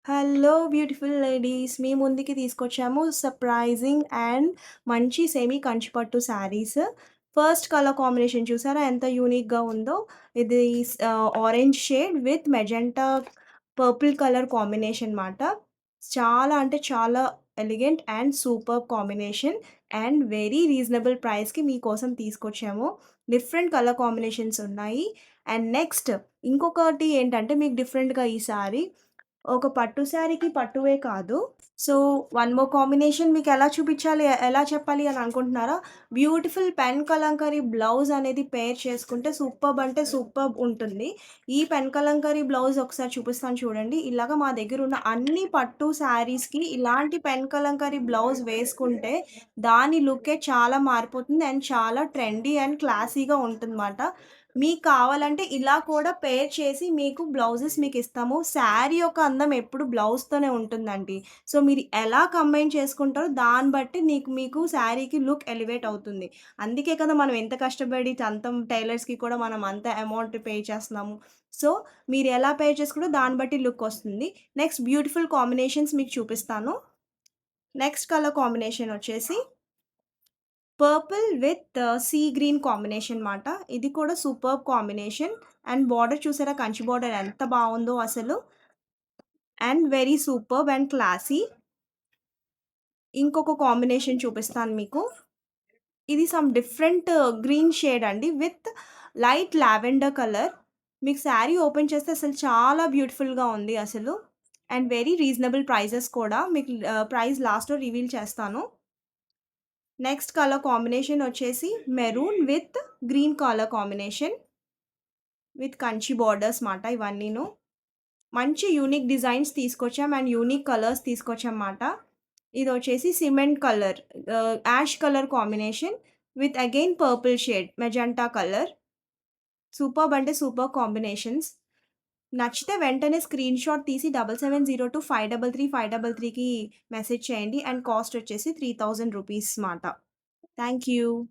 Hello beautiful ladies. మీ ముందుకి తీసుకొచ్చాము surprising and మంచి సెమీ కంచి పట్టు శారీస్. ఫస్ట్ కలర్ కాంబినేషన్ చూసారా ఎంత యూనిక్‌గా ఉందో. ఇది orange shade with magenta purple colour combination మాట. చాలా అంటే చాలా elegant and superb combination and very reasonable ప్రైస్‌కి మీకోసం తీసుకొచ్చాము. డిఫరెంట్ కలర్ కాంబినేషన్స్ ఉన్నాయి. అండ్ నెక్స్ట్ ఇంకొకటి ఏంటంటే మీకు డిఫరెంట్‌గా ఈ సారీ ఒక పట్టు శారీకి పట్టువే కాదు. సో, వన్ మోర్ కాంబినేషన్ మీకెలా చూపిచ్చాలి, ఎలా చెప్పాలి అని అనుకుంటున్నారా? బ్యూటిఫుల్ పెన్ కలంకారీ బ్లౌజ్ అనేది పెయిర్ చేసుకుంటే సూపర్బ్ అంటే సూపర్బ్ ఉంటుంది. ఈ పెన్ కలంకారీ బ్లౌజ్ ఒకసారి చూపిస్తాను చూడండి. ఇలాగ మా దగ్గరున్న అన్ని పట్టు శారీస్‌కి ఇలాంటి పెన్ కలంకారీ బ్లౌజ్ వేసుకుంటే దాని లుక్కే చాలా మారిపోతుంది అండ్ చాలా ట్రెండీ అండ్ క్లాసీగా ఉంటుందన్నమాట. మీకు కావాలంటే ఇలా కూడా పెయిర్ చేసి మీకు బ్లౌజెస్ మీకిస్తాము. శారీ యొక్క అందం ఎప్పుడు బ్లౌజ్‌తోనే ఉంటుందండి. సో, మీరు ఎలా కంబైన్ చేసుకుంటారో దాన్ని బట్టి మీకు శారీకి లుక్ ఎలివేట్ అవుతుంది. అందుకే కదా మనం ఎంత కష్టపడి టైలర్స్‌కి కూడా మనం అంత అమౌంట్ పే చేస్తున్నాము. సో, మీరు ఎలా పే చేసుకుంటారో దాన్ని బట్టి లుక్ వస్తుంది. నెక్స్ట్ బ్యూటిఫుల్ కాంబినేషన్స్ మీకు చూపిస్తాను. నెక్స్ట్ కలర్ కాంబినేషన్ వచ్చేసి purple with sea green combination మాట. ఇది కూడా సూపర్బ్ కాంబినేషన్. అండ్ బార్డర్ చూసారా కంచి బార్డర్ ఎంత బావుందో అసలు. And very superb and classy. ఇంకొక కాంబినేషన్ చూపిస్తాను మీకు. ఇది సమ్ డిఫరెంట్ గ్రీన్ షేడ్ అండి విత్ లైట్ లావెండర్ కలర్. మీకు శారీ ఓపెన్ చేస్తే అసలు చాలా బ్యూటిఫుల్‌గా ఉంది అసలు. అండ్ వెరీ రీజనబుల్ ప్రైజెస్ కూడా. మీకు ప్రైస్ లాస్ట్‌లో రివీల్ చేస్తాను. నెక్స్ట్ కలర్ కాంబినేషన్ వచ్చేసి maroon with green colour combination. With Kanchi borders మాట ఇవన్నీను. మంచి యూనిక్ డిజైన్స్ తీసుకొచ్చాం అండ్ యూనిక్ కలర్స్ తీసుకొచ్చాం మాట. ఇదొచ్చేసి cement colour ash colour combination with again purple shade magenta colour. Superb అంటే సూపర్బ్ కాంబినేషన్స్. నచ్చితే వెంటనే స్క్రీన్‌షాట్ తీసి 7702533533కి మెసేజ్ చేయండి. అండ్ కాస్ట్ వచ్చేసి 3000 రూపీస్ మాట. Thank you.